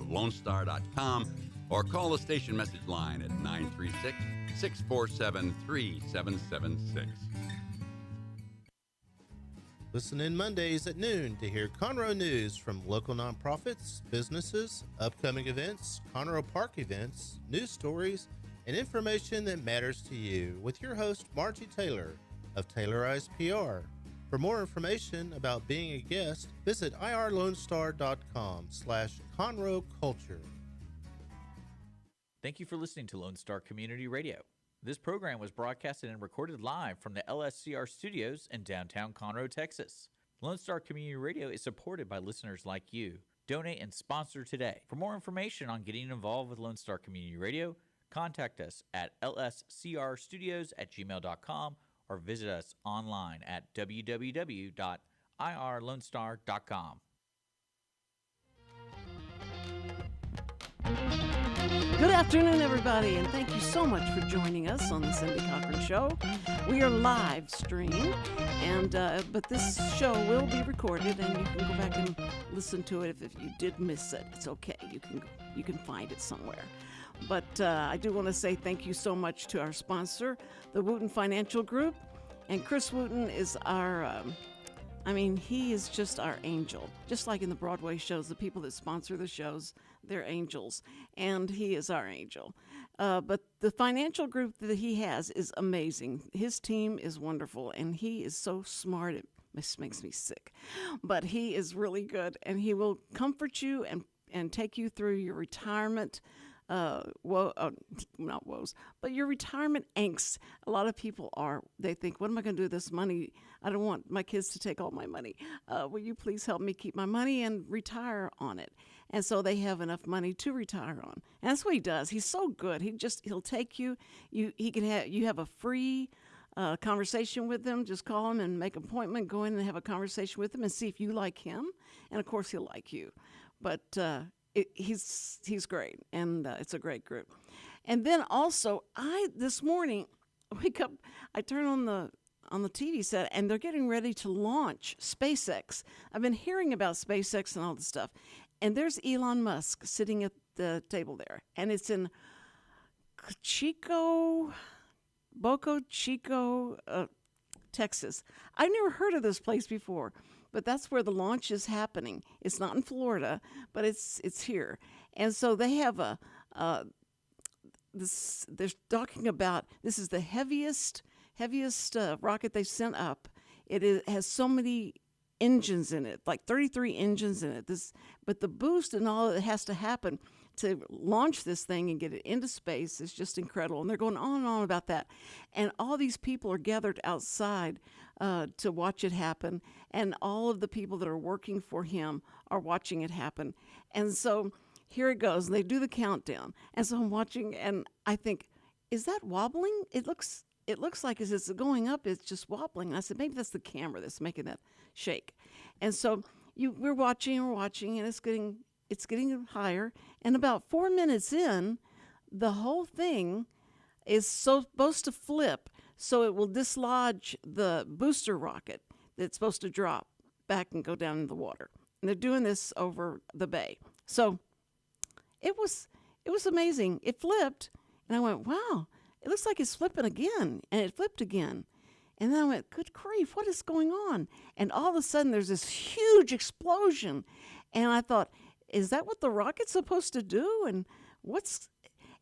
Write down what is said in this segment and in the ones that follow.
lonestar.com or call the station message line at 936-647-3776. Listen in Mondays at noon to hear Conroe news from local nonprofits, businesses, upcoming events, Conroe Park events, news stories, and information that matters to you with your host, Margie Taylor of Taylorized PR. For more information about being a guest, visit irlonestar.com/Conroe Culture. Thank you for listening to Lone Star Community Radio. This program was broadcasted and recorded live from the LSCR studios in downtown Conroe, Texas. Lone Star Community Radio is supported by listeners like you. Donate and sponsor today. For more information on getting involved with Lone Star Community Radio, contact us at lscrstudios@gmail.com or visit us online at www.irlonestar.com. Good afternoon, everybody, and thank you so much for joining us on the Cindy Cochran Show. We are live streamed, and but this show will be recorded, and you can go back and listen to it if you did miss it. It's okay. You can find it somewhere. But I do want to say thank you so much to our sponsor, the Wootton Financial Group, and Chris Wootton is our. He is just our angel. Just like in the Broadway shows, the people that sponsor the shows, they're angels, and he is our angel. But the financial group that he has is amazing. His team is wonderful, and he is so smart. It makes me sick. But he is really good, and he will comfort you and take you through your retirement not woes, but your retirement angst. A lot of people they think, what am I going to do with this money? I don't want my kids to take all my money. Will you please help me keep my money and retire on it? And so they have enough money to retire on. And that's what he does. He's so good. He'll take you. You have a free conversation with him. Just call him and make an appointment. Go in and have a conversation with him and see if you like him. And of course, he'll like you. But he's great, and it's a great group. And then also, this morning wake up, I turn on the TV set, and they're getting ready to launch SpaceX. I've been hearing about SpaceX and all this stuff, and there's Elon Musk sitting at the table there, and it's in Boca Chico, Texas. I've never heard of this place before. But that's where the launch is happening. It's not in Florida, but it's here. And so they have they're talking about, this is the heaviest rocket they've sent up. It has so many engines in it, like 33 engines in it. But the boost and all that has to happen to launch this thing and get it into space is just incredible. And they're going on and on about that. And all these people are gathered outside to watch it happen. And all of the people that are working for him are watching it happen. And so here it goes. And they do the countdown. And so I'm watching, and I think, is that wobbling? It looks like as it's going up, it's just wobbling. And I said, maybe that's the camera that's making that shake. And so we're watching, and it's getting higher. And about 4 minutes in, the whole thing is supposed to flip, so it will dislodge the booster rocket that's supposed to drop back and go down in the water. And they're doing this over the bay. So it was amazing. It flipped, and I went, wow, it looks like it's flipping again. And it flipped again. And then I went, good grief, what is going on? And all of a sudden, there's this huge explosion. And I thought, is that what the rocket's supposed to do?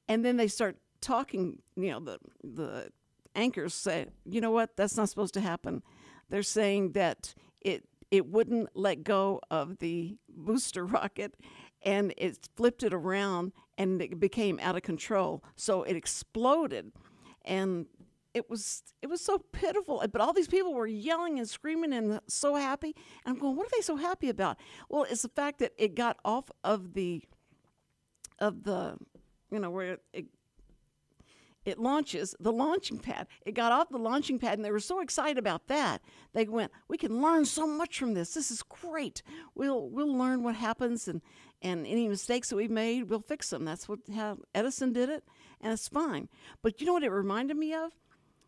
And then they start talking, the anchors say, you know what, that's not supposed to happen. They're saying that it wouldn't let go of the booster rocket, and it flipped it around, and it became out of control. So it exploded, and it was so pitiful. But all these people were yelling and screaming and so happy. And I'm going, what are they so happy about? Well, it's the fact that it got off of the where it launches, the launching pad. It got off the launching pad, and they were so excited about that. They went, we can learn so much from this. This is great. We'll learn what happens, and any mistakes that we've made, we'll fix them. That's how Edison did it, and it's fine. But you know what it reminded me of?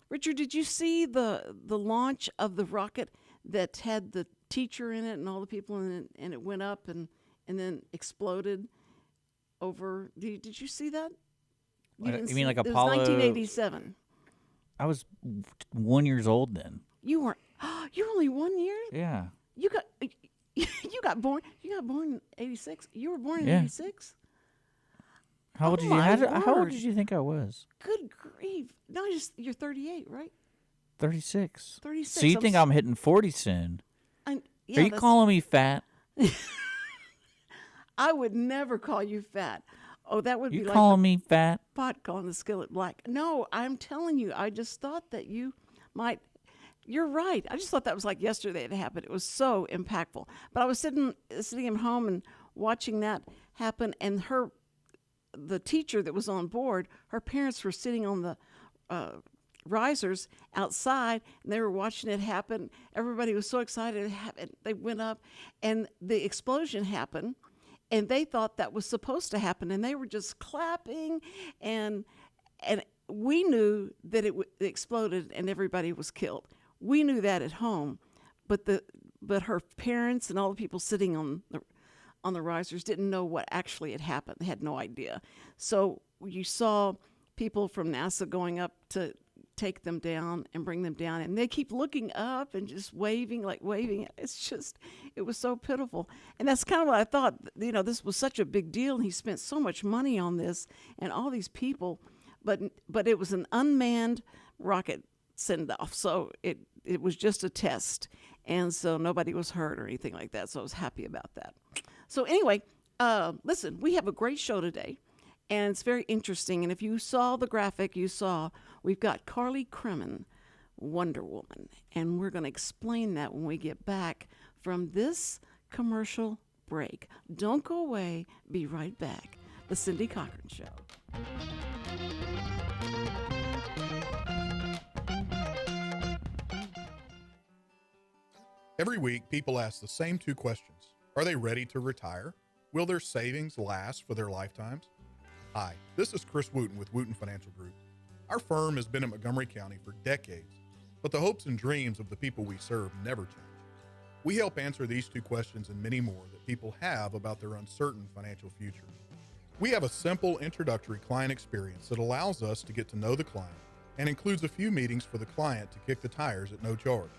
Richard, did you see the launch of the rocket that had the teacher in it and all the people in it, and it went up and then exploded? over. Did you see that? You mean like it Apollo? was 1987. I was 1 year old then. You weren't. You were only 1 year. Yeah. You got born. You got born in 86. You were born in Yeah. 86. How old Oh did you? my How old word. did you think I was? Good grief! No, you're 38, right? 36. 36. So you think I'm hitting 40 soon? Yeah, Are you calling me fat? I would never call you fat. Oh, that would You be like calling me fat? pot calling the skillet black. No, I'm telling you, I just thought that you might. You're right. I just thought that was like yesterday it happened. It was so impactful. But I was sitting at home and watching that happen, and the teacher that was on board, her parents were sitting on the risers outside, and they were watching it happen. Everybody was so excited. They went up, and the explosion happened. And they thought that was supposed to happen, and they were just clapping, and we knew that it exploded and everybody was killed. We knew that at home, but her parents and all the people sitting on the risers didn't know what actually had happened. They had no idea. So you saw people from NASA going up to take them down and bring them down, and they keep looking up and just waving. It was so pitiful. And that's kind of what I thought. This was such a big deal, and he spent so much money on this and all these people, but it was an unmanned rocket send off, so it was just a test, and so nobody was hurt or anything like that. So I was happy about that. So anyway, listen, we have a great show today. And it's very interesting. And if you saw the graphic, we've got Carley Cremin, Wonder Woman. And we're going to explain that when we get back from this commercial break. Don't go away. Be right back. The Cindy Cochran Show. Every week, people ask the same two questions. Are they ready to retire? Will their savings last for their lifetimes? Hi, this is Chris Wootton with Wootton Financial Group. Our firm has been in Montgomery County for decades, but the hopes and dreams of the people we serve never change. We help answer these two questions and many more that people have about their uncertain financial future. We have a simple introductory client experience that allows us to get to know the client and includes a few meetings for the client to kick the tires at no charge.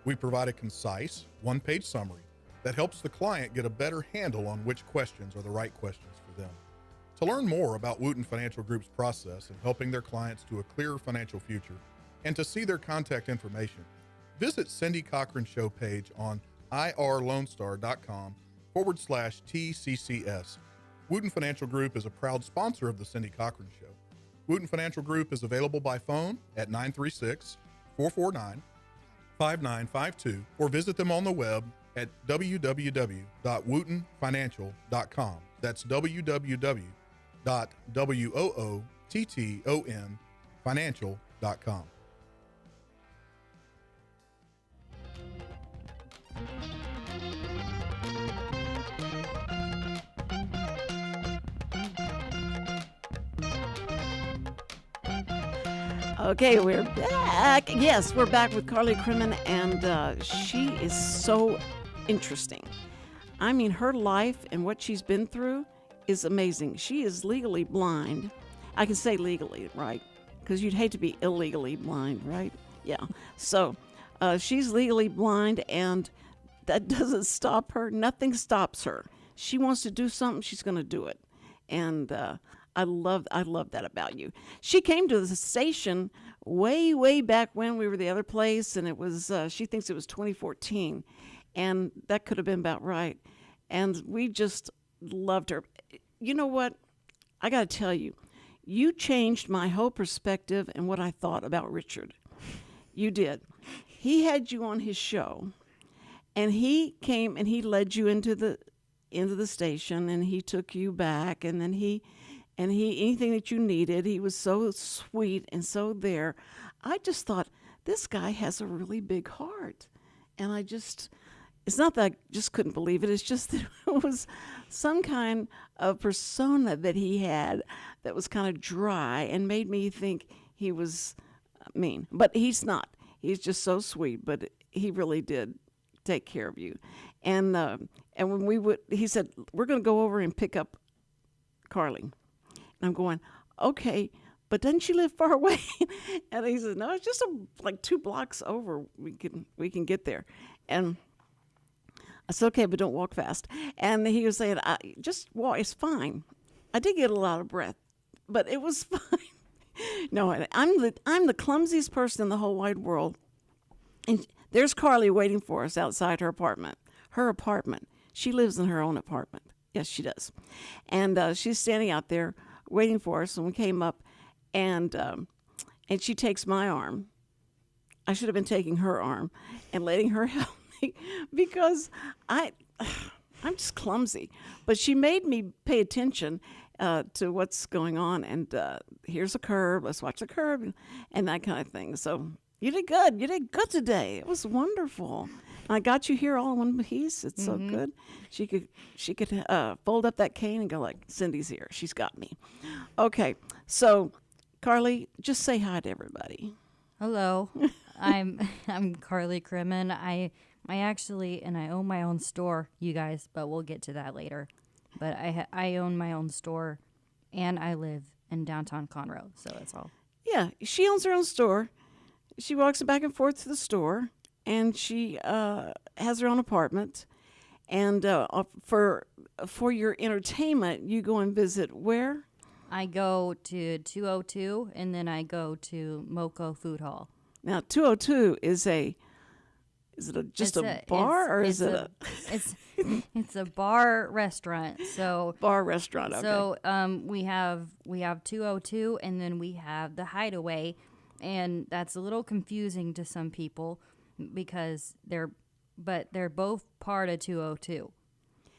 We provide a concise, one-page summary that helps the client get a better handle on which questions are the right questions for them. To learn more about Wootton Financial Group's process in helping their clients to a clearer financial future and to see their contact information, visit Cindy Cochran Show page on irlonestar.com/TCCS. Wootton Financial Group is a proud sponsor of the Cindy Cochran Show. Wootton Financial Group is available by phone at 936-449-5952 or visit them on the web at www.woottonfinancial.com. That's www.woottonfinancial.com. Okay, we're back. Yes, we're back with Carley Cremin, and she is so interesting. I mean, her life and what she's been through is amazing. She is legally blind. I can say legally, right? Because you'd hate to be illegally blind, right? Yeah. So she's legally blind, and that doesn't stop her. Nothing stops her. She wants to do something, she's going to do it. And I love that about you. She came to the station way back when we were the other place, and it was she thinks it was 2014, and that could have been about right. And we just loved her. You know what? I got to tell you, you changed my whole perspective and what I thought about Richard. You did. He had you on his show, and he came and he led you into the station, and he took you back, and then he anything that you needed, he was so sweet and so there. I just thought, this guy has a really big heart. And it's not that I just couldn't believe it, it's just that it was some kind of persona that he had that was kind of dry and made me think he was mean. But he's not. He's just so sweet, but he really did take care of you. And when he said, we're going to go over and pick up Carley. And I'm going, okay, but doesn't she live far away? And he said, no, it's just like 2 blocks over. We can get there. And I said, okay, but don't walk fast. And he was saying, just walk. It's fine. I did get a lot of breath, but it was fine. No, I'm the clumsiest person in the whole wide world. And there's Carley waiting for us outside her apartment. Her apartment. She lives in her own apartment. Yes, she does. And she's standing out there waiting for us. And we came up, and she takes my arm. I should have been taking her arm and letting her help me because I'm just clumsy. But she made me pay attention to what's going on. And here's a curb. Let's watch the curb and that kind of thing. So you did good. You did good today. It was wonderful. I got you here all in one piece. It's so good. She could fold up that cane and go like, Cindy's here. She's got me. Okay. So, Carley, just say hi to everybody. Hello. I'm Carley Cremin. I actually, and I own my own store, you guys, but we'll get to that later. But I own my own store, and I live in downtown Conroe, so that's all. Yeah, she owns her own store. She walks back and forth to the store, and she has her own apartment. And for your entertainment, you go and visit where? I go to 202, and then I go to Moco Food Hall. Now, 202 is a bar, or is it a? It's a bar restaurant. So bar restaurant. Okay. So we have 202, and then we have the Hideaway, and that's a little confusing to some people because they're both part of 202.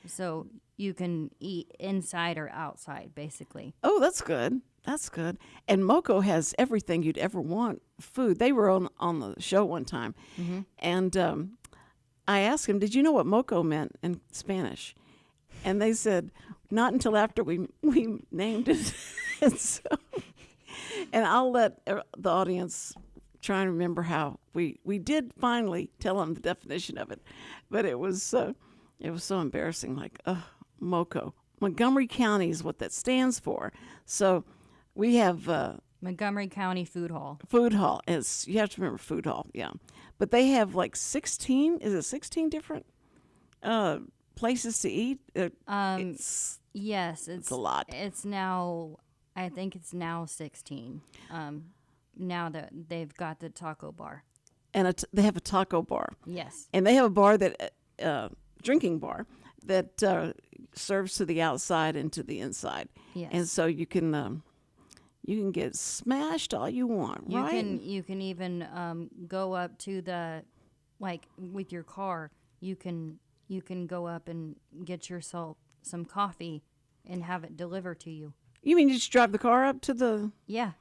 So you can eat inside or outside, basically. Oh, that's good. That's good. And Moco has everything you'd ever want. Food. They were on the show one time, and I asked him, "Did you know what Moco meant in Spanish?" And they said, "Not until after we named it." and I'll let the audience try and remember how we did finally tell them the definition of it, but it was so embarrassing. Like, Moco. Montgomery County is what that stands for. So we have Montgomery County Food Hall. Food Hall. You have to remember Food Hall, yeah. But they have like 16, is it 16 different places to eat? Yes. It's a lot. I think it's now 16. Now that they've got the taco bar. And they have a taco bar. Yes. And they have a bar that, drinking bar, that serves to the outside and to the inside. Yes. And so you can get smashed all you want, right? You can even go up to the, like with your car, you can go up and get yourself some coffee and have it delivered to you. You mean you just drive the car up to the? Yeah.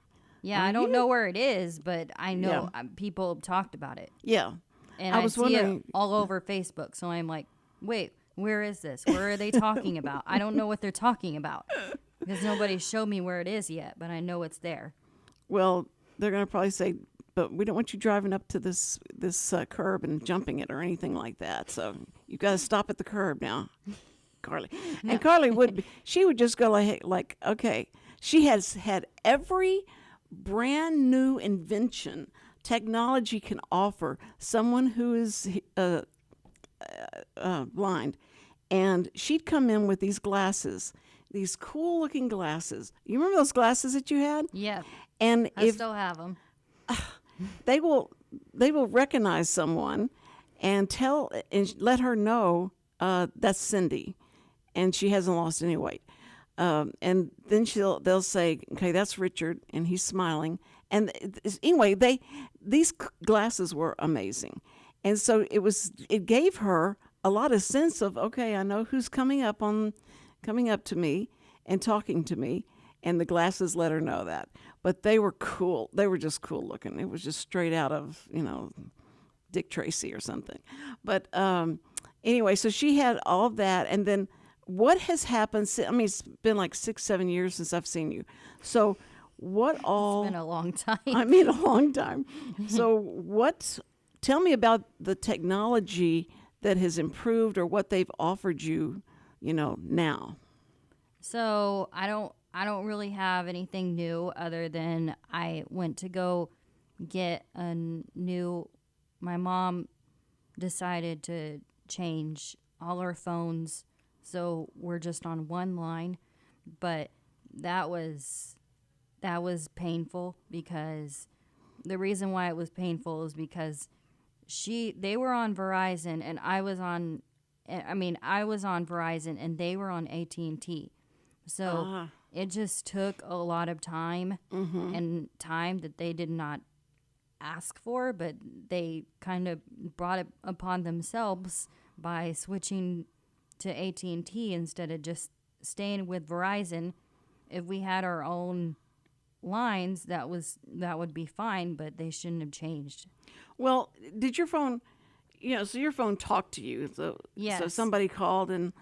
Yeah, I don't know where it is, but I know people have talked about it. Yeah. And I see it all over Facebook, so I'm like, wait, where is this? Where are they talking about? I don't know what they're talking about because nobody showed me where it is yet, but I know it's there. Well, they're going to probably say, but we don't want you driving up to this curb and jumping it or anything like that. So you got to stop at the curb now, Carley. No. And Carley would just go like, okay, she has had every brand new invention technology can offer someone who is blind, and she'd come in with these glasses, these cool looking glasses. You remember those glasses that you had? Yeah. And I still have them. They will recognize someone and let her know that's Cindy, and she hasn't lost any weight. And then they'll say, okay, that's Richard, and he's smiling. And anyway, these glasses were amazing. And so it gave her a lot of sense of, okay, I know who's coming up to me and talking to me, and the glasses let her know that. But they were cool. They were just cool looking. It was just straight out of, Dick Tracy or something. But anyway, so she had all of that, and then what has happened? I mean, it's been like 6-7 years since I've seen you. So what all? It's been a long time. I mean, a long time. So tell me about the technology that has improved or what they've offered you, now. So I don't really have anything new other than I went to go get a new. My mom decided to change all our phones, so we're just on one line. But that was painful, because the reason why it was painful is because they were on Verizon and I was on Verizon and they were on AT&T. So it just took a lot of time, and time that they did not ask for, but they kind of brought it upon themselves by switching to AT&T instead of just staying with Verizon. If we had our own lines, that would be fine, but they shouldn't have changed. Well, did your phone, so your phone talked to you. So Yes. somebody called and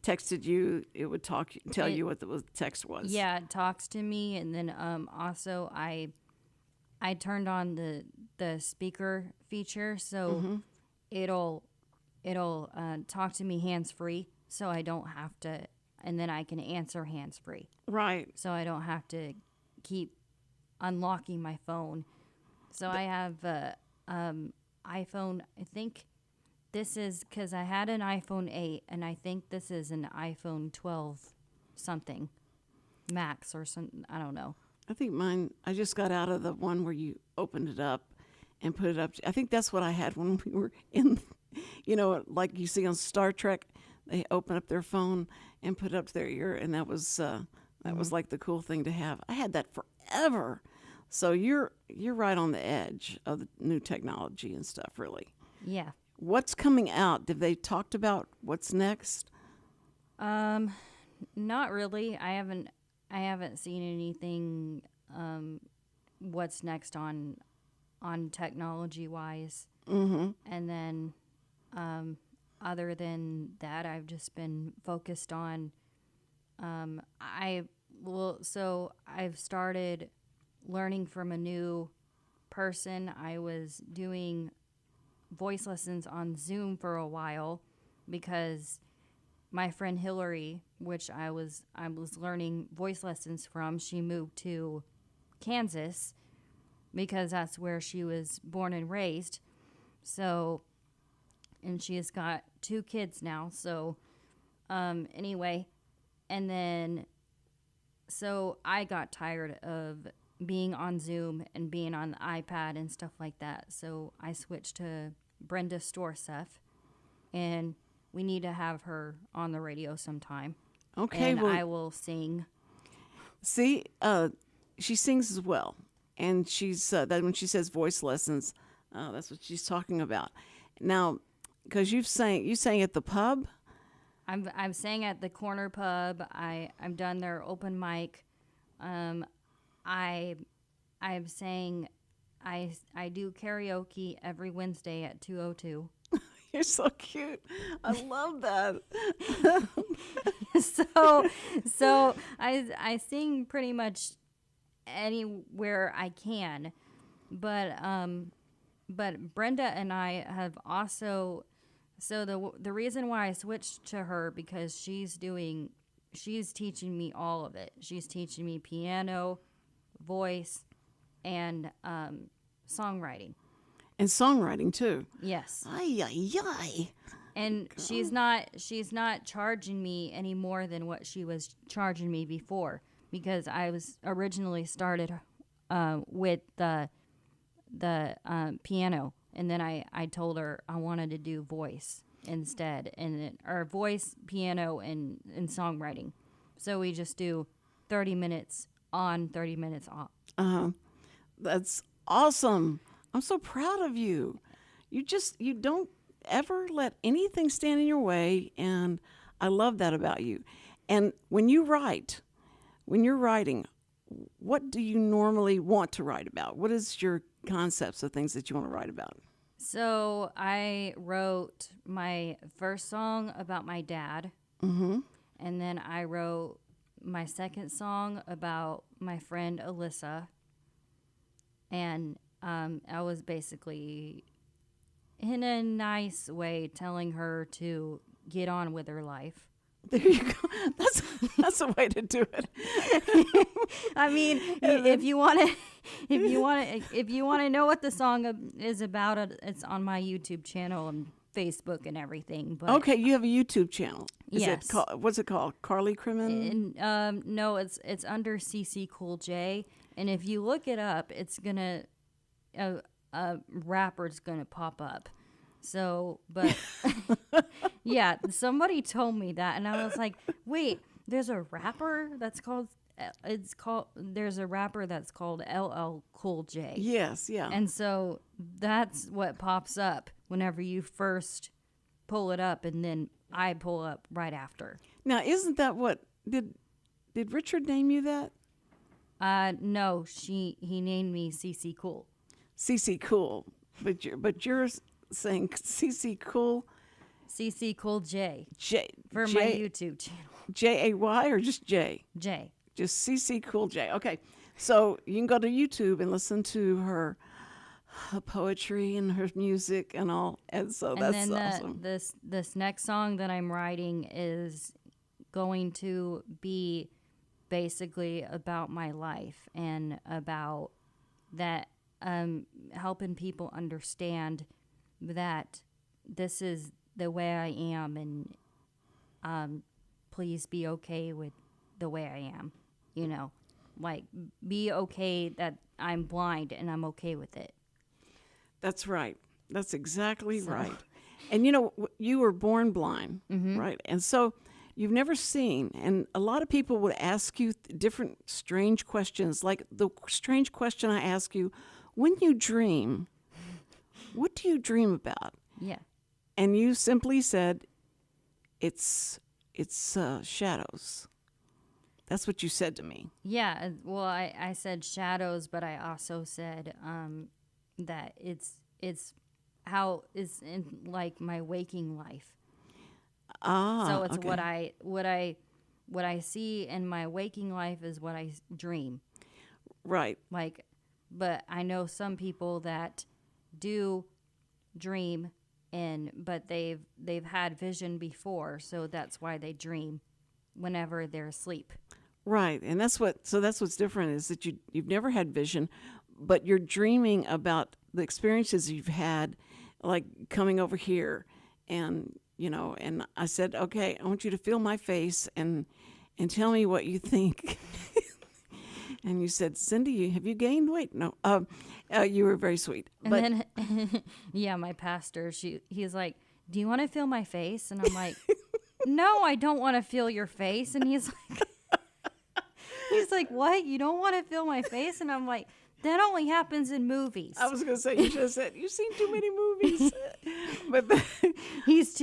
texted you, it would tell you what the text was. Yeah, it talks to me, and then also I turned on the speaker feature, so it'll talk to me hands free, so I don't have to, and then I can answer hands free. Right. So I don't have to keep unlocking my phone. So I have iPhone. I think this is because I had an iPhone 8, and I think this is an iPhone 12 something Max or something. I don't know. I think mine, I just got out of the one where you opened it up and put it up. I think that's what I had when we were in, like you see on Star Trek, they open up their phone and put it up to their ear, and that was like the cool thing to have. I had that forever. So you're right on the edge of the new technology and stuff, really. Yeah. What's coming out? Did they talked about what's next? Not really. I haven't seen anything. What's next on technology wise? Mm-hmm. And then, other than that, I've just been focused on. So I've started learning from a new person. I was doing voice lessons on Zoom for a while because my friend Hillary, which I was learning voice lessons from, she moved to Kansas because that's where she was born and raised. So, and she has got 2 kids now. So, anyway, and then, so I got tired of being on Zoom and being on the iPad and stuff like that. So I switched to Brenda Storseth, and we need to have her on the radio sometime. Okay, and well, I will sing. See, she sings as well, and she's that when she says voice lessons, that's what she's talking about. Now, because you sang at the pub. I'm sang at the Corner Pub. I'm done their open mic. I'm saying I do karaoke every Wednesday at 2:02. You're so cute. I love that. so I sing pretty much anywhere I can, but Brenda and I have also, so the reason why I switched to her, because she's teaching me all of it. She's teaching me piano, voice, and songwriting. And songwriting too. Yes. Ay, ay, ay. And she's not charging me any more than what she was charging me before, because I was originally started with the piano, and then I told her I wanted to do voice instead, or voice, piano, and songwriting. So we just do 30 minutes on, 30 minutes off. That's awesome. I'm so proud of you. You don't ever let anything stand in your way, and I love that about you. And when you're writing, what do you normally want to write about? What is your concepts of things that you want to write about? So I wrote my first song about my dad, and then I wrote my second song about my friend Alyssa, and I was basically, in a nice way, telling her to get on with her life. There you go. That's a way to do it. I mean, if you want to, if you want to know what the song is about, it's on my YouTube channel and Facebook and everything. But Okay, you have a YouTube channel. Is Yes. it what's it called? Carley Cremin? And no, it's under CC Cool J, and if you look it up, it's gonna a rapper's gonna pop up. So, but yeah, somebody told me that, and I was like, wait, there's a rapper that's called. There's a rapper that's called LL Cool J. Yes, yeah. And so that's what pops up whenever you first pull it up, and then I pull up right after. Now, isn't that what did Richard name you that? No, he named me CC Cool. CC Cool, but you're saying CC Cool CC Cool J J for J, my YouTube channel. JAY or just J? J. Just CC Cool J. Okay, so you can go to YouTube and listen to her poetry and her music and all, and so And that's then awesome. this next song that I'm writing is going to be basically about my life and about that helping people understand that this is the way I am, and please be okay with the way I am. You know, like be okay that I'm blind and I'm okay with it. That's right. That's exactly right. And you know, you were born blind, right? And so you've never seen. And a lot of people would ask you different strange questions, like the strange question I ask you: when you dream, what do you dream about? Yeah. And you simply said, "It's shadows." That's what you said to me. Yeah, well, I said shadows, but I also said that it's how it's in like my waking life. So it's okay. what I see in my waking life is what I dream. Right. Like, but I know some people that do dream, but they've had vision before, so that's why they dream whenever they're asleep. Right, and that's what's different is that you've never had vision, but you're dreaming about the experiences you've had, like coming over here, and and I said, okay, I want you to feel my face and tell me what you think. And you said, Cindy, have you gained weight? No, you were very sweet. And But then, yeah, my pastor, he's like, do you want to feel my face? And I'm like, no, I don't want to feel your face. And he's like, what? You don't want to feel my face? And I'm like, that only happens in movies. I was going to say, you should have said, you've seen too many movies. But He's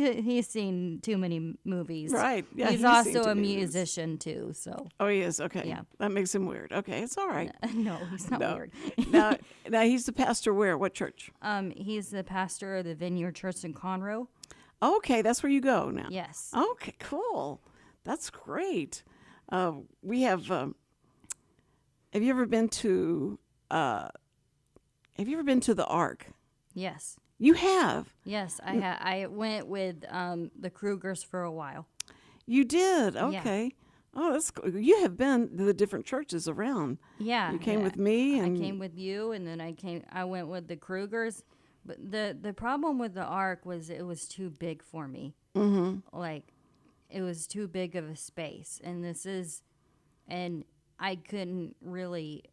seen too many movies. Right. Yeah, he's seen also too a many movies. musician too. So Oh, he is? Okay. Yeah. That makes him weird. Okay, it's all right. no, he's not No. weird. now he's the pastor where? What church? He's the pastor of the Vineyard Church in Conroe. Okay, that's where you go now. Yes. Okay, cool. That's great. We have. Have you ever been to? Have you ever been to the Ark? Yes. You have. Yes, I went with the Krugers for a while. You did. Okay. Oh, that's cool. You have been to the different churches around. Yeah. You came with me, and I came with you, and then I went with the Krugers. But the problem with the Ark was it was too big for me. Mm-hmm. Like, it was too big of a space, and I couldn't really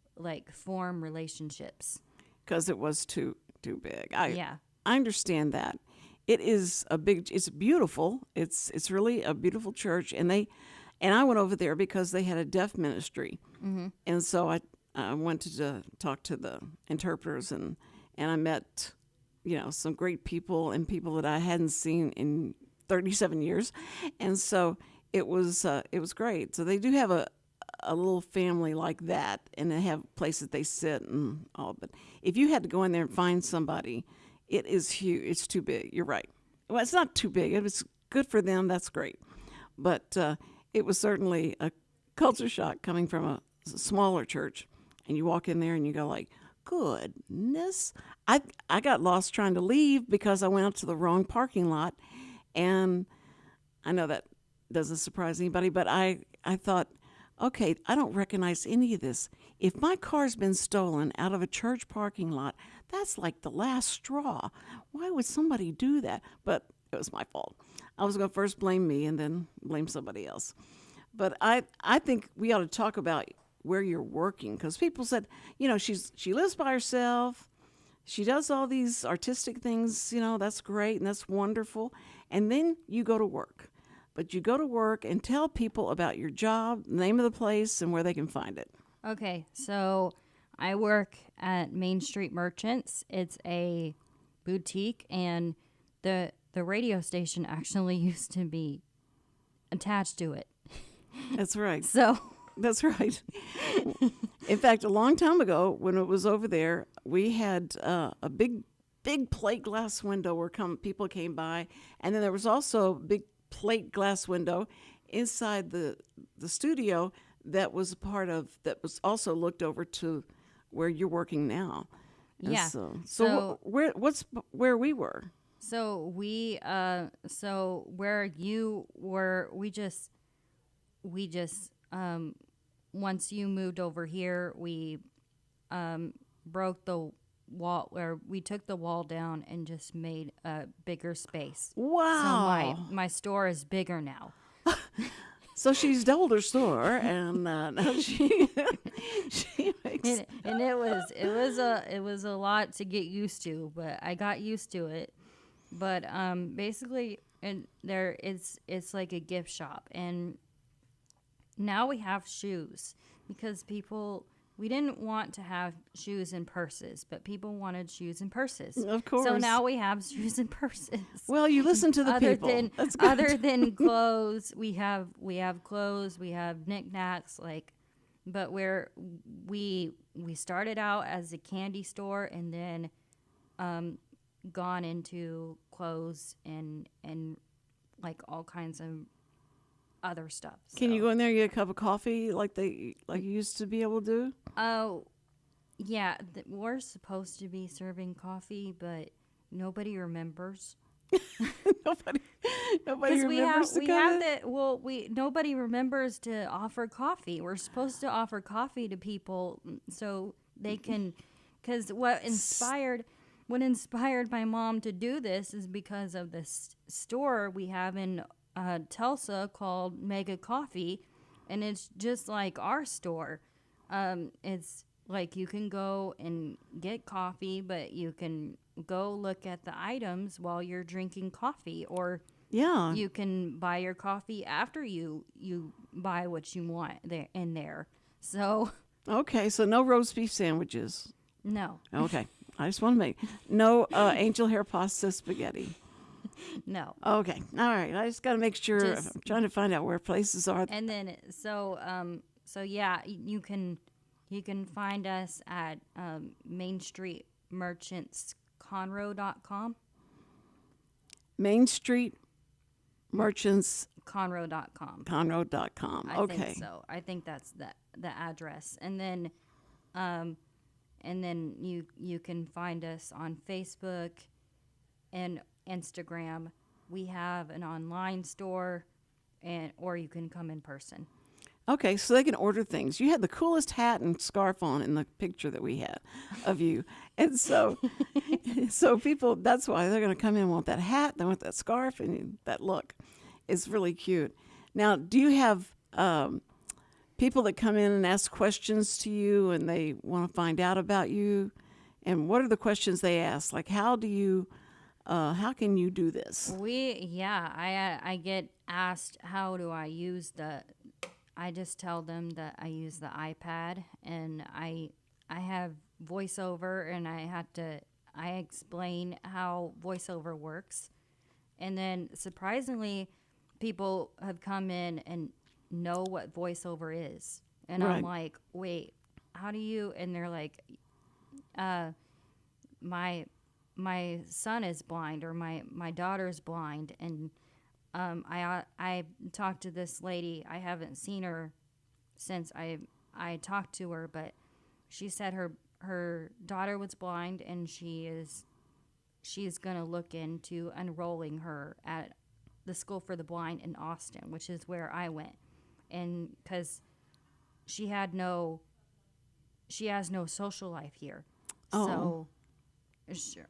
form relationships. because it was too big. Yeah. I understand that. It's beautiful. It's really a beautiful church, and I went over there because they had a deaf ministry, and so I went to talk to the interpreters, and I met some great people and people that I hadn't seen in 37 years, and so it was great. So they do have a little family like that, and they have places they sit and all. But if you had to go in there and find somebody, it is huge. It's too big. You're right. Well, it's not too big. If it's good for them, that's great. But it was certainly a culture shock coming from a smaller church, and you walk in there and you go like, goodness. I got lost trying to leave because I went out to the wrong parking lot, and I know that doesn't surprise anybody, but I thought, okay, I don't recognize any of this. If my car's been stolen out of a church parking lot, that's like the last straw. Why would somebody do that? But it was my fault. I was going to first blame me and then blame somebody else. But I think we ought to talk about where you're working, because people said, she lives by herself. She does all these artistic things, that's great and that's wonderful. And then you go to work. But you go to work and tell people about your job, the name of the place, and where they can find it. Okay, so I work at Main Street Merchants. It's a boutique, and the radio station actually used to be attached to it. That's right. So that's right. In fact, a long time ago, when it was over there, we had a big plate glass window where people came by, and then there was also a big plate glass window inside the studio that was also looked over to where you're working now. And yeah. So where we were? So where you were, we just once you moved over here, we broke the wall, or we took the wall down and just made a bigger space. Wow. So my store is bigger now. So she's doubled her store, and now she makes. And it was a lot to get used to, but I got used to it. But basically, and there it's like a gift shop, and now we have shoes because we didn't want to have shoes and purses, but people wanted shoes and purses. Of course. So now we have shoes and purses. Well, you listen to the people. That's good. Other than clothes, we have clothes, we have knickknacks, but we started out as a candy store and then gone into clothes and like all kinds of other stuff. Can you go in there and get a cup of coffee like you used to be able to do? Oh, yeah. We're supposed to be serving coffee, but nobody remembers. Nobody remembers to come in? Nobody remembers to offer coffee. We're supposed to offer coffee to people so they can, because what inspired my mom to do this is because of this store we have in Tulsa called Mega Coffee, and it's just like our store. It's like you can go and get coffee, but you can go look at the items while you're drinking coffee, or you can buy your coffee after you buy what you want there. So okay, so no roast beef sandwiches. No. Okay, I just want to make no angel hair pasta spaghetti. No. Okay. All right. I just got to make sure. I'm trying to find out where places are. And then, so yeah, you can find us at Main Street Merchants Conroe.com. Main Street Merchants Conroe.com. Conroe.com. Okay. I think so. I think that's the address. And then you can find us on Facebook and Instagram. We have an online store, or you can come in person. Okay, so they can order things. You had the coolest hat and scarf on in the picture that we had of you. And so people, that's why they're going to come in and want that hat, they want that scarf, and that look. It's really cute. Now, do you have people that come in and ask questions to you and they want to find out about you? And what are the questions they ask? Like, how can you do this? I get asked how do I use I just tell them that I use the iPad, and I have voiceover, and I explain how voiceover works. And then surprisingly, people have come in and know what voiceover is. And right. I'm like, wait, how do you? And they're like, my son is blind, or my daughter's blind, and I talked to this lady. I haven't seen her since I talked to her, but she said her daughter was blind, and she's gonna look into enrolling her at the School for the Blind in Austin, which is where I went, and because she has no social life here, so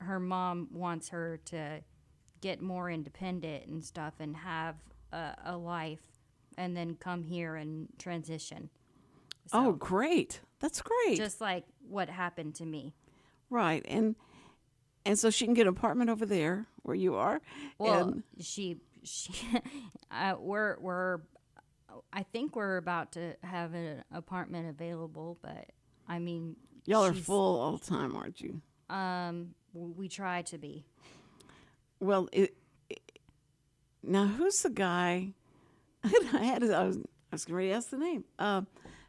her mom wants her to get more independent and stuff and have a life, and then come here and transition. So, great. That's great. just like what happened to me. Right. And so she can get an apartment over there where you are. Well, and she we're I think we're about to have an apartment available, but I mean, y'all are she's- full all the time, aren't you? We try to be. Well, now who's the guy? I was going to ask the name.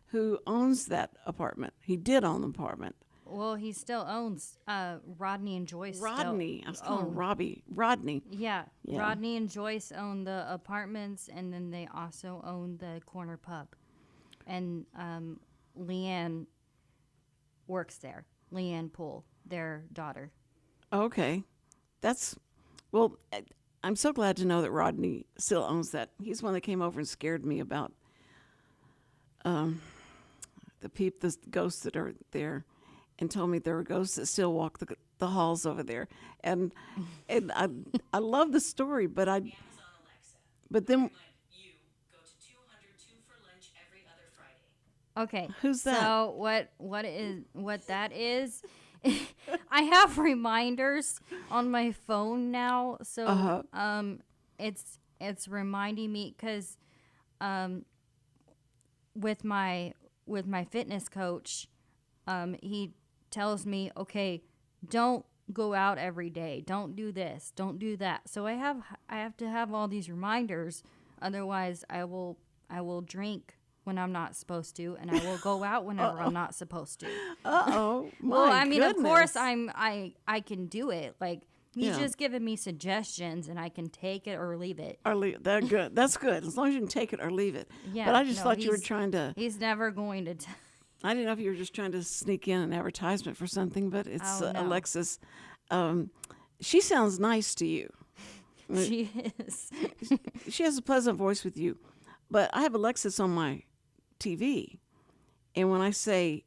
Who owns that apartment? He did own the apartment. Well, he still owns Rodney and Joyce. Rodney. I was calling him own- Robbie. Rodney. Yeah, Yeah. Rodney and Joyce own the apartments, and then they also own the corner pub. And Leanne works there. Leanne Poole, their daughter. Okay. Well, I'm so glad to know that Rodney still owns that. He's the one that came over and scared me about the ghosts that are there, and told me there were ghosts that still walk the halls over there. And I love the story, but then You go to 202 for lunch every other Friday. Okay. Who's that? So what that is? I have reminders on my phone now, so it's reminding me because with my fitness coach, he tells me, okay, don't go out every day, don't do this, don't do that. So I have to have all these reminders, otherwise I will drink when I'm not supposed to, and I will go out whenever I'm not supposed to. Uh-oh. Well, I mean, of course, goodness. I can do it. Like, he's Yeah. just giving me suggestions, and I can take it or leave it. Or leave, that good. That's good. As long as you can take it or leave it. Yeah, But I just no, thought you were he's- trying to. He's never going to. I didn't know if you were just trying to sneak in an advertisement for something, but it's Oh, no. Alexis. She sounds nice to you. She is. She has a pleasant voice with you. But I have Alexis on my TV. And when I say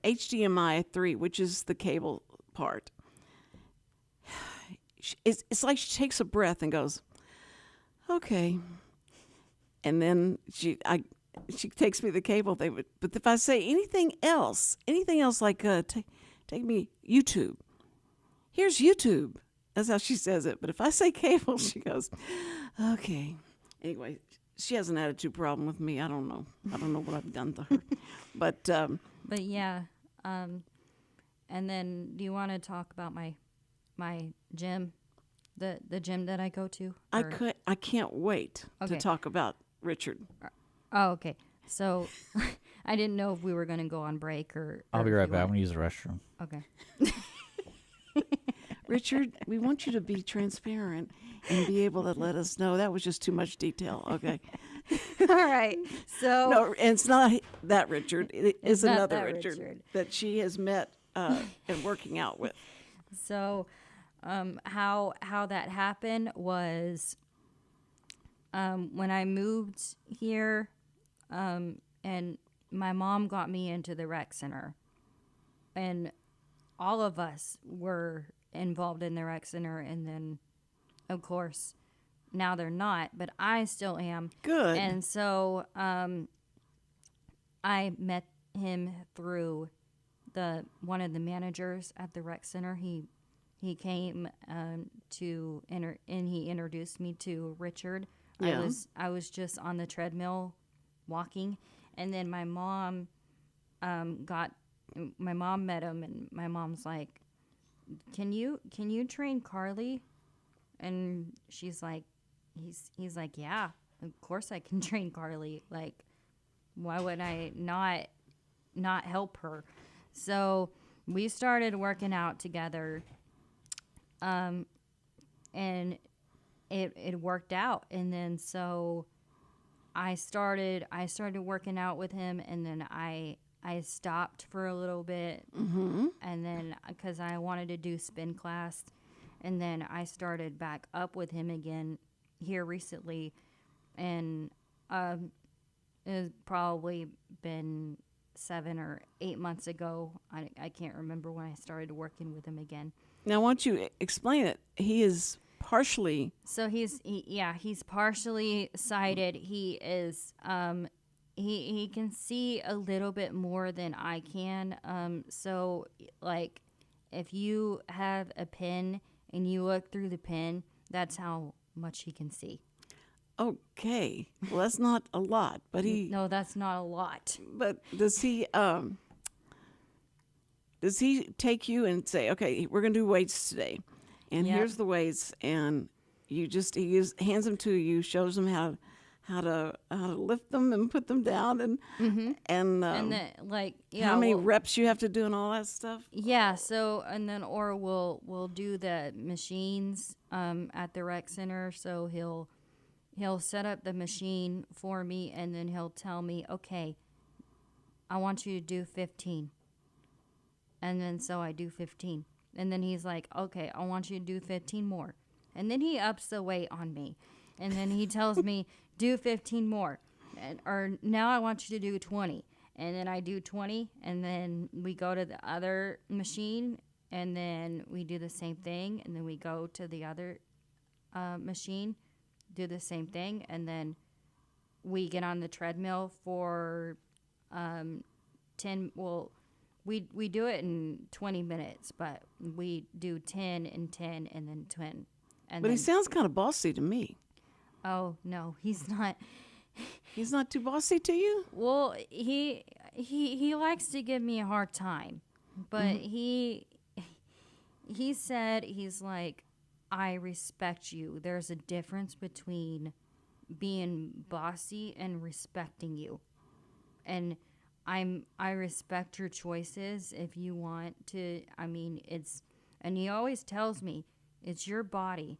HDMI 3, which is the cable part, it's like she takes a breath and goes, okay. And then she takes me the cable thing. But if I say anything else like take me YouTube. Here's YouTube. That's how she says it. But if I say cable, she goes, okay. Anyway, she has an attitude problem with me. I don't know what I've done to her. But But yeah. And then, do you want to talk about my gym, the gym that I go to? Or- I can't wait Okay. to talk about Richard. Oh, okay. So, I didn't know if we were going to go on break or. I'll be if right you back. I'm wanted- going to use the restroom. Okay. Richard, we want you to be transparent and be able to let us know. That was just too much detail. Okay. All right. So. No, and it's not that Richard. It is not another that Richard, Richard. that she has met and working out with. So, how that happened was, when I moved here, and my mom got me into the rec center, and all of us were involved in the rec center, and then, of course, now they're not, but I still am. Good. And so, I met him through one of the managers at the rec center. He came and he introduced me to Richard. Yeah. I was just on the treadmill walking, and then my mom met him, and my mom's like, can you train Carley? And she's like, he's like, yeah, of course I can train Carley. Like, why would I not help her? So we started working out together, and it worked out. And then so I started working out with him, and then I stopped for a little bit, and then because I wanted to do spin class, and then I started back up with him again, here recently, and it's probably been 7 or 8 months ago. I can't remember when I started working with him again. Now, why don't you explain it? He is partially. So he's partially sighted. He is he can see a little bit more than I can. So like if you have a pin and you look through the pin, that's how much he can see. Okay, well, that's not a lot, but he. No, that's not a lot. But does he take you and say, okay, we're gonna do weights today, and Yep. here's the weights, and he hands them to you, shows them how to lift them and put them down, and And then like how many reps you have to do and all that stuff. Yeah, so and then or we'll do the machines at the rec center. So he'll set up the machine for me, and then he'll tell me, okay, I want you to do 15. And then so I do 15. And then he's like, okay, I want you to do 15 more. And then he ups the weight on me. And then he tells me, do 15 more. Or now I want you to do 20. And then I do 20. And then we go to the other machine. And then we do the same thing. And then we go to the other machine, do the same thing. And then we get on the treadmill for 10. Well, we do it in 20 minutes, but we do 10 and 10 and then 10. But he sounds kind of bossy to me. Oh, no, he's not. He's not too bossy to you? Well, he likes to give me a hard time, but he said, he's like, I respect you. There's a difference between being bossy and respecting you. And I respect your choices if you want to. I mean, and he always tells me, it's your body.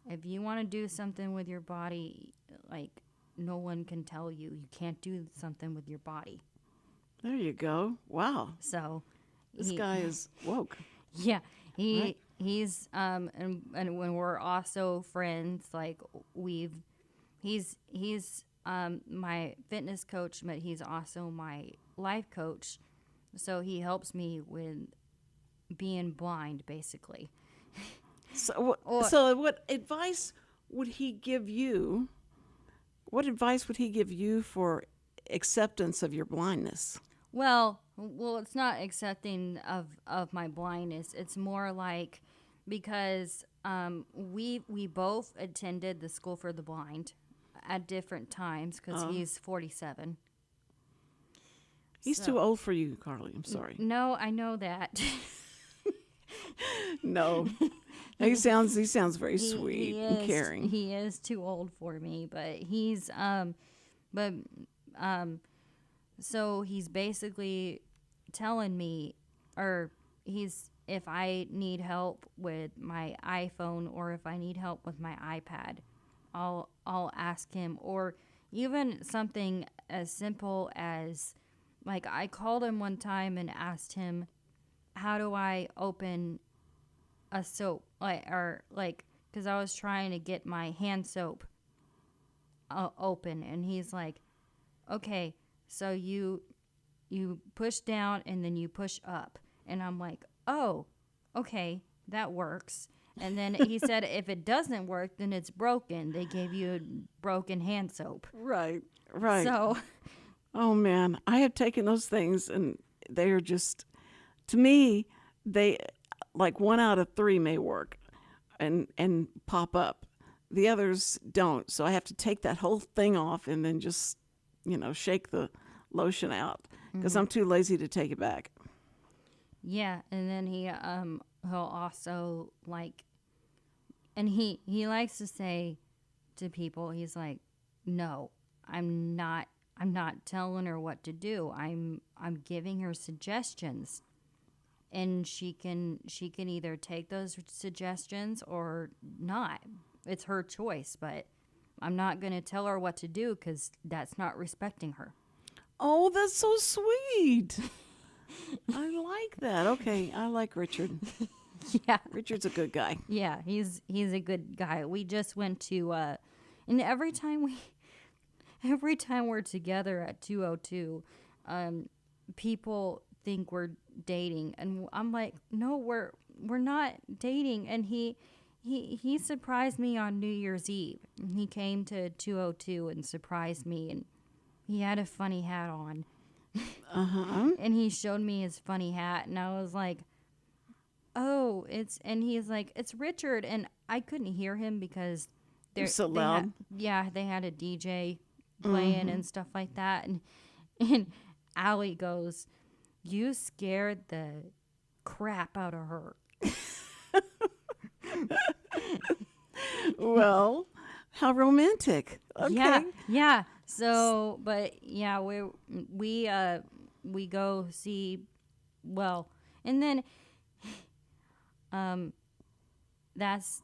If you want to do something with your body, like, no one can tell you. You can't do something with your body. There you go. Wow. So This guy is woke. Yeah, Right. he's and when we're also friends, like he's my fitness coach, but he's also my life coach. So he helps me with being blind, basically. So what advice would he give you? What advice would he give you for acceptance of your blindness? Well, it's not accepting of my blindness. It's more like because we both attended the School for the Blind at different times because he's 47. He's too old for you, Carly. I'm sorry. No, I know that. No. He sounds very sweet and caring. He is too old for me, but so he's basically telling me, or if I need help with my iPhone or if I need help with my iPad, I'll ask him. Or even something as simple as, like, I called him one time and asked him, how do I open a soap? Because I was trying to get my hand soap open, and he's like, okay, so you push down and then you push up. And I'm like, oh, okay, that works. And then he said, if it doesn't work, then it's broken. They gave you a broken hand soap. Right. So, Oh man, I have taken those things and they are just, to me, they, like 1 out of 3 may work and pop up. The others don't. So I have to take that whole thing off and then just, shake the lotion out because I'm too lazy to take it back. yeah, and then he'll also and he likes to say to people, he's like, no, I'm not telling her what to do. I'm giving her suggestions, and she can either take those suggestions or not. It's her choice, but I'm not going to tell her what to do because that's not respecting her. Oh, that's so sweet. I like that. Okay, I like Richard. Yeah. Richard's a good guy. Yeah, he's a good guy. We just went to And every time we're together at 202, people think we're dating, and I'm like, no, we're not dating. And he surprised me on New Year's Eve. He came to 202 and surprised me, and he had a funny hat on. And he showed me his funny hat, and I was like, oh, and he's like, it's Richard. And I couldn't hear him because they're so loud. They had a DJ playing and stuff like that. And Allie goes, you scared the crap out of her. Well, how romantic. Okay. Yeah. So, but yeah, we go see, well, and then that's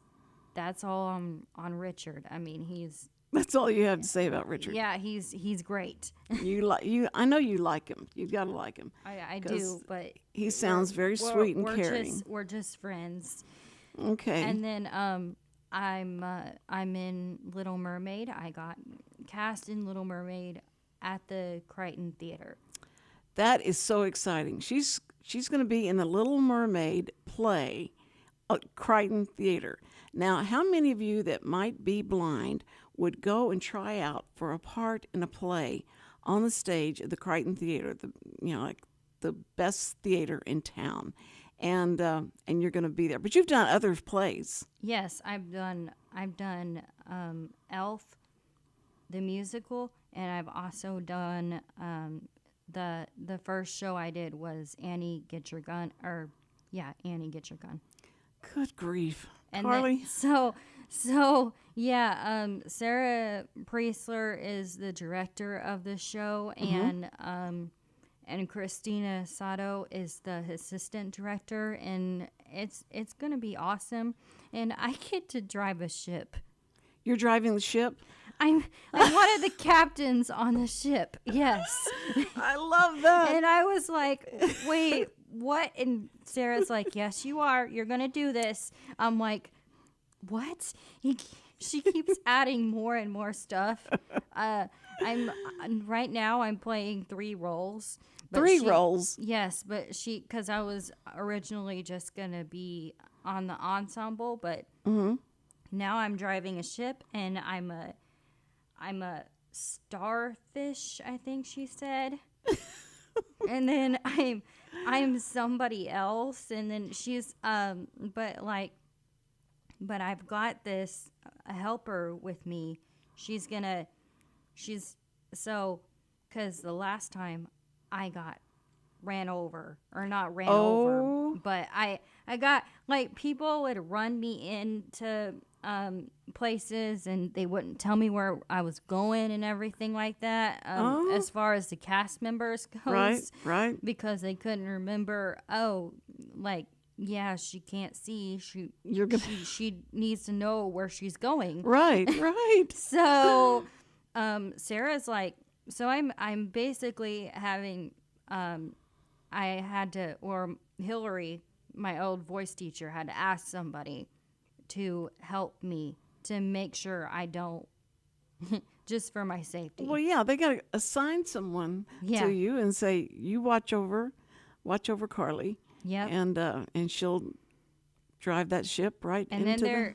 all on Richard. I mean, That's all you have to say about Richard. yeah, he's great. I know you like him. You've got to like him. I 'Cause do, but he sounds very sweet and caring. We're just friends. Okay. And then I'm in Little Mermaid. I got cast in Little Mermaid at the Crichton Theater. That is so exciting. She's going to be in the Little Mermaid play at Crichton Theater. Now, how many of you that might be blind would go and try out for a part in a play on the stage at the Crichton Theater, like the best theater in town, and you're going to be there? But you've done other plays. Yes, I've done Elf, the musical, and I've also done the first show I did was Annie Get Your Gun, Annie Get Your Gun. Good grief, And Carly. So Sarah Priestler is the director of the show, and Christina Sato is the assistant director, and it's gonna be awesome. And I get to drive a ship. You're driving the ship? I'm one of the captains on the ship. Yes. I love that. And I was like, wait, what? And Sarah's like, yes, you are. You're going to do this. I'm like, what? She keeps adding more and more stuff. Right now I'm playing 3 roles. Three roles? Yes, but because I was originally just going to be on the ensemble, but now I'm driving a ship, and I'm a starfish, I think she said. And then I'm somebody else, and then she's but I've got this helper with me. Cuz the last time I got ran over, or not ran over, but I got, like, people would run me into places, and they wouldn't tell me where I was going and everything like that, as far as the cast members goes. Right. Because they couldn't remember, she can't see. She needs to know where she's going. Right. So Sarah's like, so I'm basically having Hillary, my old voice teacher, had to ask somebody to help me to make sure I don't, just for my safety. Well, yeah, they got to assign someone to you and say, you watch over Carly. Yeah. And she'll drive that ship right into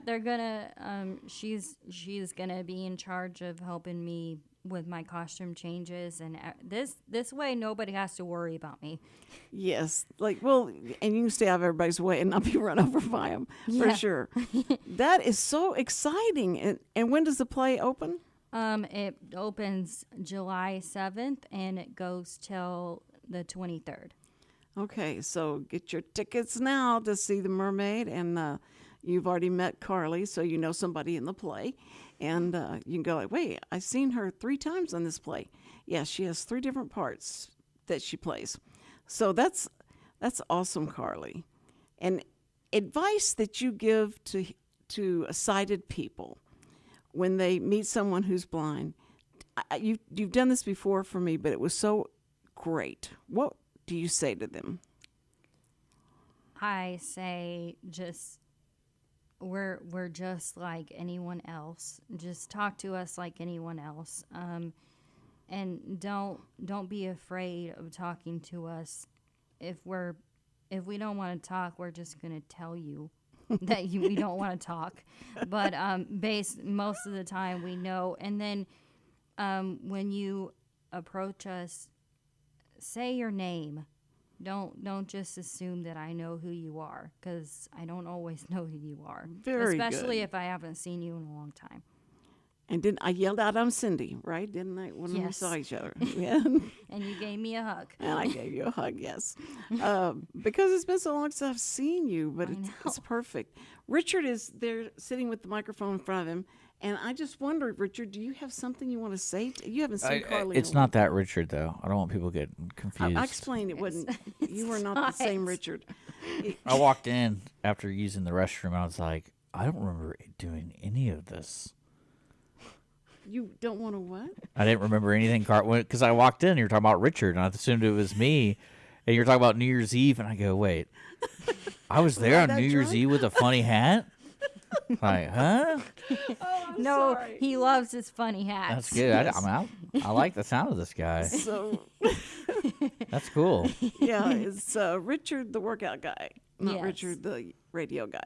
they're gonna she's gonna be in charge of helping me with my costume changes, and this way nobody has to worry about me. Yes, and you can stay out of everybody's way and not be run over by them, for sure. That is so exciting. And when does the play open? It opens July 7th, and it goes till the 23rd. Okay, so get your tickets now to see The Mermaid, and you've already met Carly, so you know somebody in the play, and you can go like, wait, I've seen her 3 times on this play. Yeah, she has 3 different parts that she plays. So that's awesome, Carly. And advice that you give to sighted people when they meet someone who's blind. You've done this before for me, but it was so great. What do you say to them? I say, just we're just like anyone else. Just talk to us like anyone else. And don't be afraid of talking to us. If we don't want to talk, we're just gonna tell you that we don't want to talk. But most of the time we know. And then when you approach us, say your name. Don't just assume that I know who you are, because I don't always know who you are. Very especially good. if I haven't seen you in a long time. And then I yelled out, "I'm Cindy," right? Didn't I? When we Yes. saw each other. Yeah. And you gave me a hug. And I gave you a hug, yes. Because it's been so long since I've seen you, but it's perfect. Richard is there sitting with the microphone in front of him. And I just wondered, Richard, do you have something you want to say? You haven't seen Carly. It's not that Richard, though. I don't want people to get confused. I explained it wasn't. You were not the same Richard. I walked in after using the restroom. I was like, I don't remember doing any of this. You don't want to what? I didn't remember anything, because I walked in and you were talking about Richard, and I assumed it was me, and you're talking about New Year's Eve, and I go, wait, I was there on New Year's Eve with a funny hat? Like, huh? No, sorry. he loves his funny hats. That's good. I like the sound of this guy. So, That's cool. yeah, it's Richard, the workout guy, not Yes. Richard, the radio guy.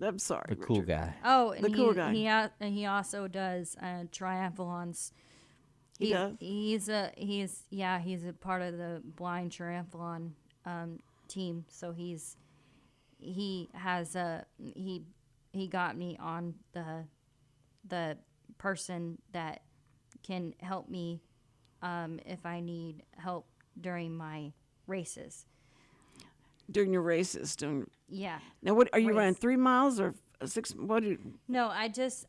I'm sorry, The cool Richard. guy. Oh, and The cool guy. He also does triathlons. He does? He's a part of the blind triathlon team. So he got me on the person that can help me if I need help during my races. During your races, Yeah. now what are you Race. running? 3 miles or 6? What do you? No, I just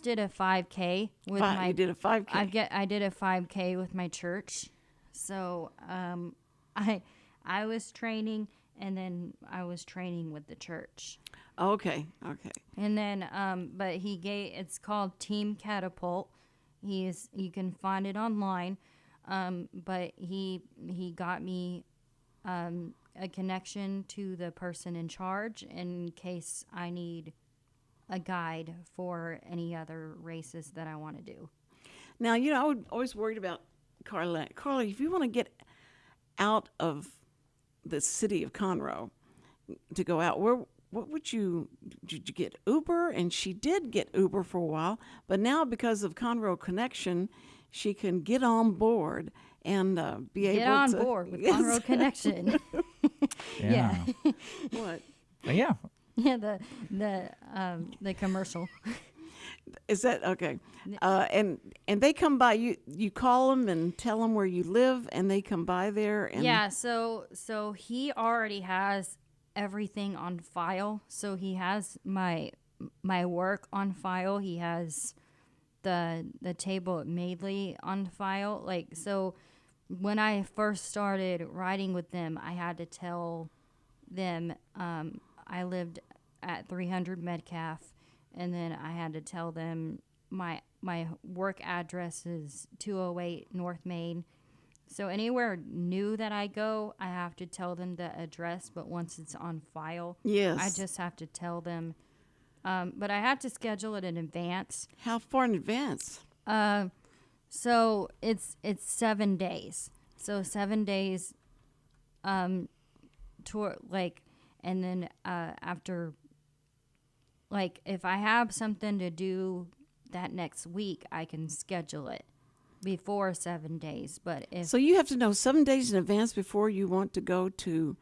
did a 5K with my. You did a 5K. I did a 5K with my church, so I was training, and then I was training with the church, Okay. and then but it's called Team Catapult. You can find it online, but he got me a connection to the person in charge in case I need a guide for any other races that I want to do. Now, I was always worried about Carly. Carly, if you want to get out of the city of Conroe to go out, what would did you get Uber? And she did get Uber for a while, but now because of Conroe Connection, she can get on board and be able to Get on board with Yes. Conroe Connection. Yeah. What? Yeah. Yeah, the commercial. Is that okay? And they come by. You call them and tell them where you live, and they come by there. And Yeah, so he already has everything on file. So he has my work on file. He has the table at Maidley on file. Like, so when I first started riding with them, I had to tell them I lived at 300 Metcalf, and then I had to tell them my work address is 208 North Main. So anywhere new that I go, I have to tell them the address, but once it's on file, Yes. I just have to tell them. But I have to schedule it in advance. How far in advance? So it's 7 days. So 7 days tour, like, and then after, like, if I have something to do that next week, I can schedule it before 7 days. But if So you have to know 7 days in advance before you want to go to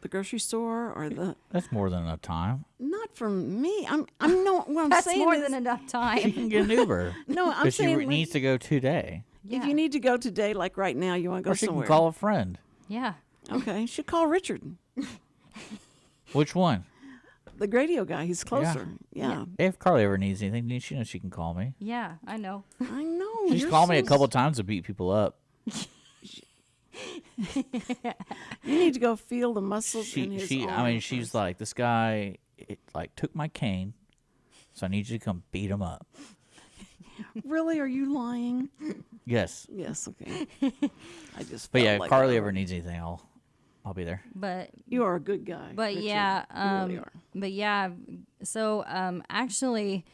the grocery store or the. That's more than enough time. Not for me. I'm no. What I'm that's saying more is, than enough You time. can get an Uber. No, I'm Because she saying needs to go today. if you need to go today, like right now, you want to go Or she somewhere. can call a friend. Yeah. Okay, should call Richard, Which one? the radio guy. He's closer. Yeah, If Carly ever needs anything, she knows she can call me. Yeah, I know. I know. She's you're called me a so couple times to beat people up. You need to go feel the muscles in his arm She's first. like, this guy took my cane, so I need you to come beat him up. Really? Are you lying? Yes. Yes. Okay. I just. But felt yeah, if like Carly it. ever needs anything, I'll be there. But You are a good guy. But Richard. yeah, You really are. But yeah, so actually,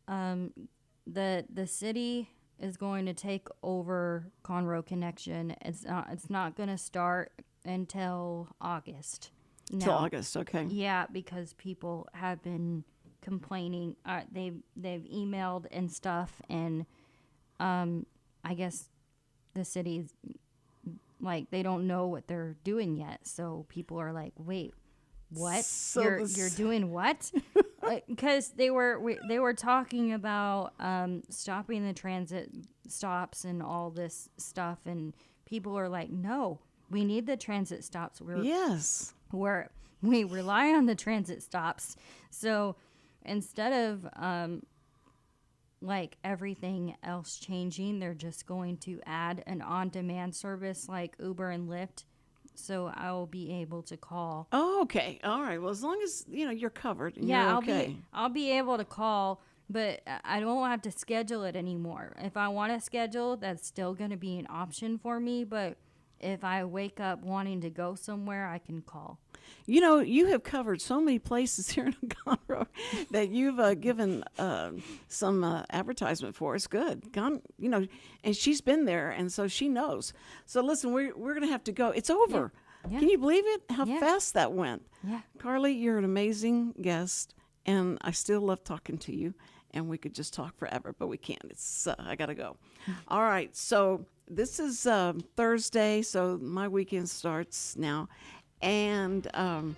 the city is going to take over Conroe Connection. It's not going to start until August. Till August, okay. Yeah, because people have been complaining. They've emailed and stuff, and I guess the city's like they don't know what they're doing yet. So people are like, "Wait, what? So you're doing what?" Because they were talking about stopping the transit stops and all this stuff, and people are like, "No, we need the transit stops. Yes. We rely on the transit stops." So instead of like everything else changing, they're just going to add an on-demand service like Uber and Lyft. So I will be able to call. Oh, okay. All right. Well, as long as you're covered. And you're okay. I'll be able to call, but I don't have to schedule it anymore. If I want to schedule, that's still going to be an option for me. But if I wake up wanting to go somewhere, I can call. You have covered so many places here in Conroe that you've given some advertisement for. It's good. And she's been there, and so she knows. So listen, we're going to have to go. It's over. Yeah. Can you believe it? How Yeah. fast that went. Yeah. Carley, you're an amazing guest, and I still love talking to you, and we could just talk forever, but we can't. It's I got to go. All right, so this is Thursday, so my weekend starts now. And I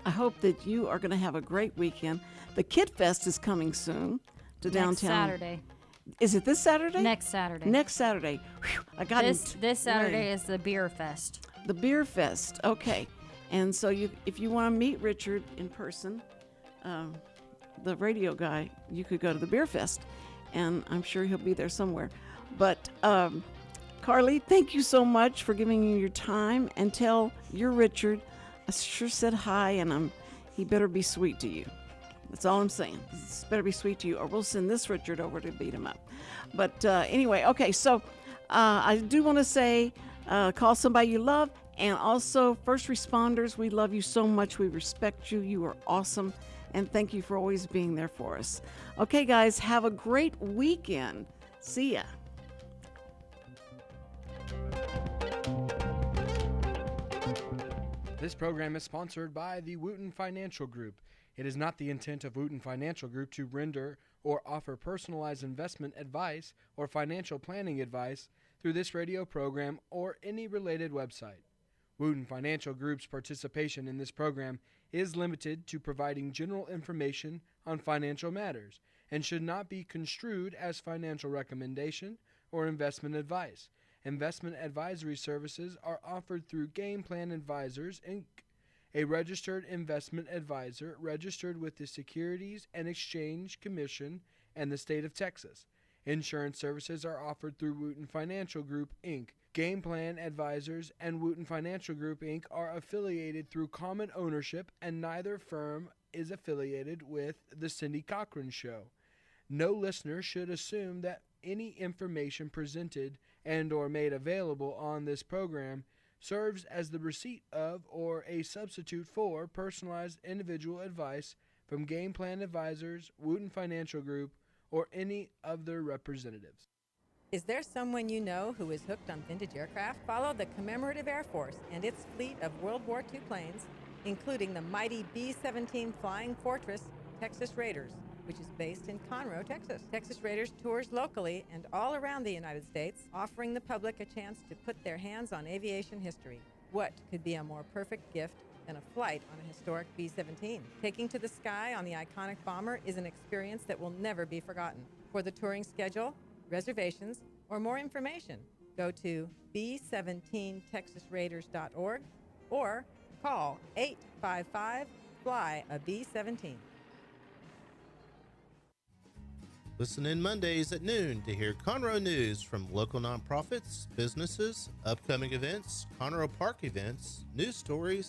hope that you are going to have a great weekend. The Kid Fest is coming soon to downtown. Next Saturday. Is it this Saturday? Next Saturday. Next Saturday. Whew, I got This Saturday is the Beer Fest. The Beer Fest. Okay. And so if you want to meet Richard in person, the radio guy, you could go to the Beer Fest. And I'm sure he'll be there somewhere. But Carley, thank you so much for giving me your time, and tell your Richard I sure said hi, and he better be sweet to you. That's all I'm saying. It's better be sweet to you, or we'll send this Richard over to beat him up. But anyway, okay, so I do want to say call somebody you love, and also first responders, we love you so much. We respect you. You are awesome, and thank you for always being there for us. Okay, guys, have a great weekend. See ya. This program is sponsored by the Wootton Financial Group. It is not the intent of Wootton Financial Group to render or offer personalized investment advice or financial planning advice through this radio program or any related website. Wootton Financial Group's participation in this program is limited to providing general information on financial matters and should not be construed as financial recommendation or investment advice. Investment advisory services are offered through Game Plan Advisors, Inc., a registered investment advisor registered with the Securities and Exchange Commission and the state of Texas. Insurance services are offered through Wootton Financial Group, Inc. Game Plan Advisors and Wootton Financial Group, Inc. are affiliated through common ownership, and neither firm is affiliated with the Cindy Cochran Show. No listener should assume that any information presented and or made available on this program serves as the receipt of or a substitute for personalized individual advice from Game Plan Advisors, Wootton Financial Group, or any of their representatives. Is there someone you know who is hooked on vintage aircraft? Follow the Commemorative Air Force and its fleet of World War II planes, including the mighty B-17 Flying Fortress Texas Raiders, which is based in Conroe, Texas. Texas Raiders tours locally and all around the United States, offering the public a chance to put their hands on aviation history. What could be a more perfect gift than a flight on a historic B-17? Taking to the sky on the iconic bomber is an experience that will never be forgotten. For the touring schedule, reservations, or more information, go to b17texasraiders.org or call 855-FLY-A-B-17. Listen in Mondays at noon to hear Conroe news from local nonprofits, businesses, upcoming events, Conroe Park events, news stories,